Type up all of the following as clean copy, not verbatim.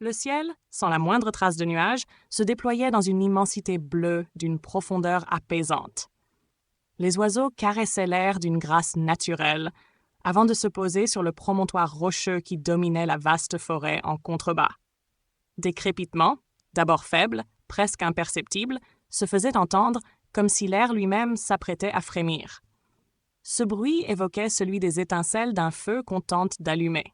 le ciel, sans la moindre trace de nuages, se déployait dans une immensité bleue d'une profondeur apaisante. Les oiseaux caressaient l'air d'une grâce naturelle, avant de se poser sur le promontoire rocheux qui dominait la vaste forêt en contrebas. Des crépitements, d'abord faibles, presque imperceptibles, se faisaient entendre comme si l'air lui-même s'apprêtait à frémir. Ce bruit évoquait celui des étincelles d'un feu qu'on tente d'allumer.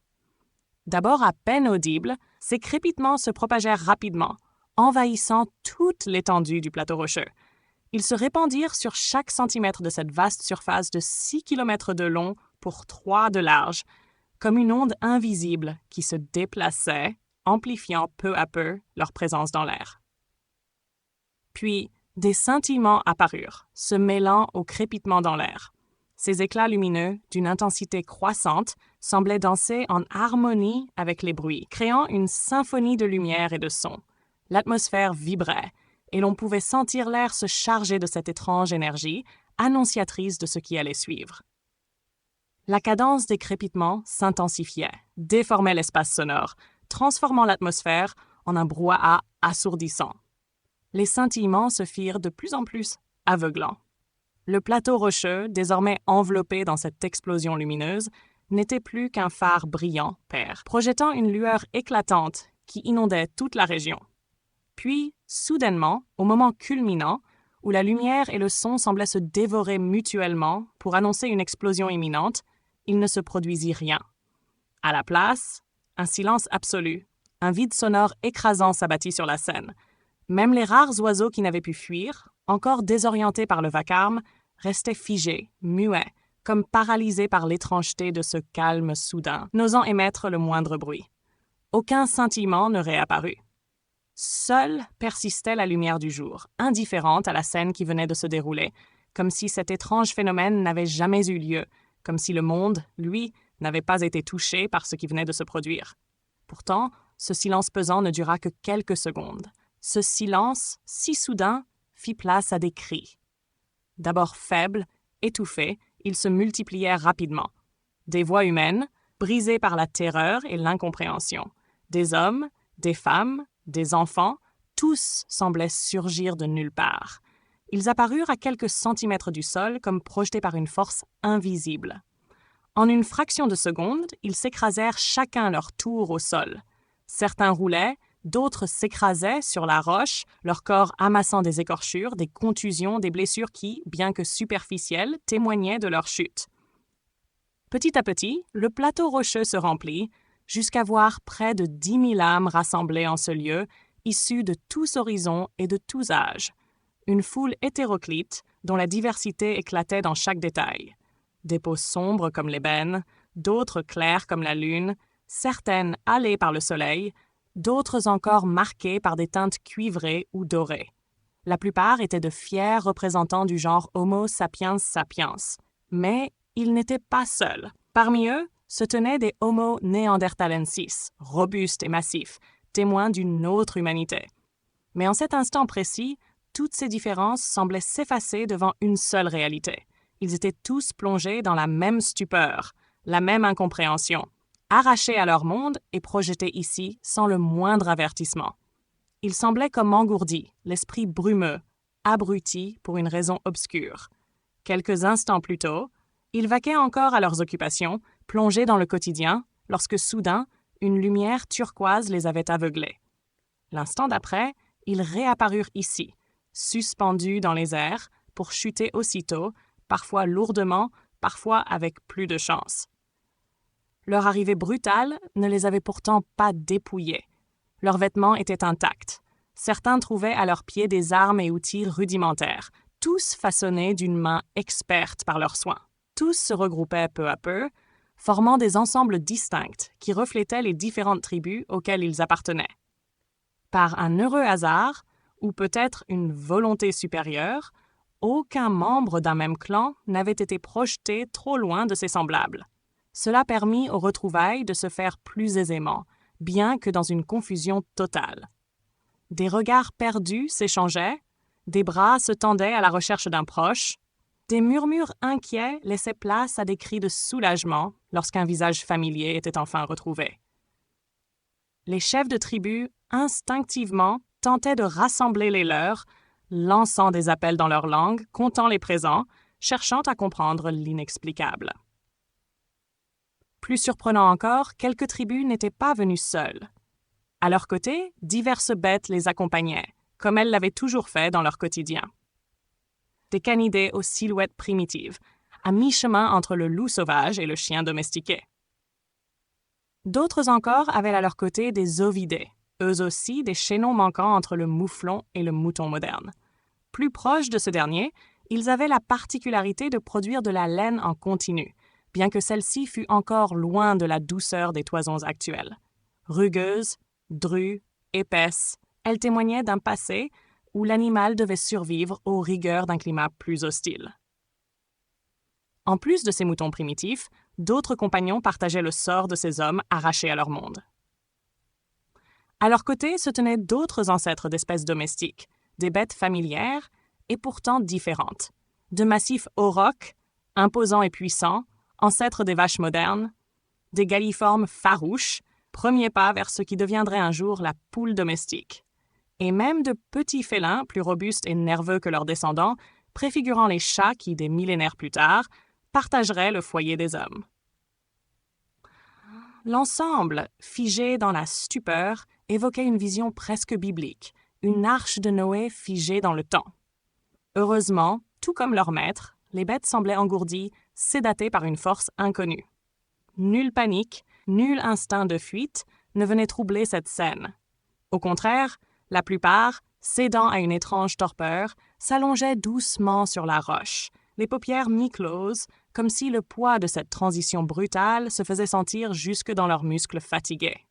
D'abord à peine audibles, ces crépitements se propagèrent rapidement, envahissant toute l'étendue du plateau rocheux. Ils se répandirent sur chaque centimètre de cette vaste surface de 6 kilomètres de long pour 3 de large, comme une onde invisible qui se déplaçait, amplifiant peu à peu leur présence dans l'air. Puis, des scintillements apparurent, se mêlant aux crépitements dans l'air. Ces éclats lumineux, d'une intensité croissante, semblaient danser en harmonie avec les bruits, créant une symphonie de lumière et de sons. L'atmosphère vibrait, et l'on pouvait sentir l'air se charger de cette étrange énergie, annonciatrice de ce qui allait suivre. La cadence des crépitements s'intensifiait, déformait l'espace sonore, transformant l'atmosphère en un brouhaha assourdissant. Les scintillements se firent de plus en plus aveuglants. Le plateau rocheux, désormais enveloppé dans cette explosion lumineuse, n'était plus qu'un phare brillant, pair, projetant une lueur éclatante qui inondait toute la région. Puis, soudainement, au moment culminant, où la lumière et le son semblaient se dévorer mutuellement pour annoncer une explosion imminente, il ne se produisit rien. À la place, un silence absolu, un vide sonore écrasant s'abattit sur la scène. Même les rares oiseaux qui n'avaient pu fuir, encore désorientés par le vacarme, restaient figés, muets, comme paralysés par l'étrangeté de ce calme soudain, n'osant émettre le moindre bruit. Aucun scintillement ne réapparut. Seule persistait la lumière du jour, indifférente à la scène qui venait de se dérouler, comme si cet étrange phénomène n'avait jamais eu lieu, comme si le monde, lui, n'avait pas été touché par ce qui venait de se produire. Pourtant, ce silence pesant ne dura que quelques secondes. Ce silence, si soudain, fit place à des cris. D'abord faibles, étouffés, ils se multiplièrent rapidement. Des voix humaines, brisées par la terreur et l'incompréhension. Des hommes, des femmes, des enfants, tous semblaient surgir de nulle part. Ils apparurent à quelques centimètres du sol comme projetés par une force invisible. En une fraction de seconde, ils s'écrasèrent chacun leur tour au sol. Certains roulaient, d'autres s'écrasaient sur la roche, leur corps amassant des écorchures, des contusions, des blessures qui, bien que superficielles, témoignaient de leur chute. Petit à petit, le plateau rocheux se remplit, jusqu'à voir près de 10 000 âmes rassemblées en ce lieu, issues de tous horizons et de tous âges. Une foule hétéroclite, dont la diversité éclatait dans chaque détail. Des peaux sombres comme l'ébène, d'autres claires comme la lune, certaines hâlées par le soleil, d'autres encore marquées par des teintes cuivrées ou dorées. La plupart étaient de fiers représentants du genre Homo sapiens sapiens. Mais ils n'étaient pas seuls. Parmi eux se tenaient des Homo neanderthalensis, robustes et massifs, témoins d'une autre humanité. Mais en cet instant précis, toutes ces différences semblaient s'effacer devant une seule réalité. Ils étaient tous plongés dans la même stupeur, la même incompréhension, arrachés à leur monde et projetés ici sans le moindre avertissement. Ils semblaient comme engourdis, l'esprit brumeux, abrutis pour une raison obscure. Quelques instants plus tôt, ils vaquaient encore à leurs occupations, plongés dans le quotidien, lorsque soudain, une lumière turquoise les avait aveuglés. L'instant d'après, ils réapparurent ici, suspendus dans les airs, pour chuter aussitôt, parfois lourdement, parfois avec plus de chance. Leur arrivée brutale ne les avait pourtant pas dépouillés. Leurs vêtements étaient intacts. Certains trouvaient à leurs pieds des armes et outils rudimentaires, tous façonnés d'une main experte par leurs soins. Tous se regroupaient peu à peu, formant des ensembles distincts qui reflétaient les différentes tribus auxquelles ils appartenaient. Par un heureux hasard, ou peut-être une volonté supérieure, aucun membre d'un même clan n'avait été projeté trop loin de ses semblables. Cela permit aux retrouvailles de se faire plus aisément, bien que dans une confusion totale. Des regards perdus s'échangeaient, des bras se tendaient à la recherche d'un proche, des murmures inquiets laissaient place à des cris de soulagement lorsqu'un visage familier était enfin retrouvé. les chefs de tribu, instinctivement, tentaient de rassembler les leurs, lançant des appels dans leur langue, comptant les présents, cherchant à comprendre l'inexplicable. Plus surprenant encore, quelques tribus n'étaient pas venues seules. À leur côté, diverses bêtes les accompagnaient, comme elles l'avaient toujours fait dans leur quotidien. Des canidés aux silhouettes primitives, à mi-chemin entre le loup sauvage et le chien domestiqué. D'autres encore avaient à leur côté des ovidés, eux aussi des chaînons manquants entre le mouflon et le mouton moderne. Plus proches de ce dernier, ils avaient la particularité de produire de la laine en continu, bien que celle-ci fût encore loin de la douceur des toisons actuelles. Rugueuse, drue, épaisse, elle témoignait d'un passé où l'animal devait survivre aux rigueurs d'un climat plus hostile. En plus de ces moutons primitifs, d'autres compagnons partageaient le sort de ces hommes arrachés à leur monde. À leur côté se tenaient d'autres ancêtres d'espèces domestiques, des bêtes familières et pourtant différentes, de massifs aurochs, imposants et puissants, ancêtres des vaches modernes, des galliformes farouches, premiers pas vers ce qui deviendrait un jour la poule domestique, et même de petits félins plus robustes et nerveux que leurs descendants, préfigurant les chats qui, des millénaires plus tard, partageraient le foyer des hommes. L'ensemble, figé dans la stupeur, évoquait une vision presque biblique, une arche de Noé figée dans le temps. Heureusement, tout comme leur maître, les bêtes semblaient engourdies, sédatées par une force inconnue. Nulle panique, nul instinct de fuite ne venait troubler cette scène. Au contraire, la plupart, cédant à une étrange torpeur, s'allongeaient doucement sur la roche, les paupières mi-closes, comme si le poids de cette transition brutale se faisait sentir jusque dans leurs muscles fatigués.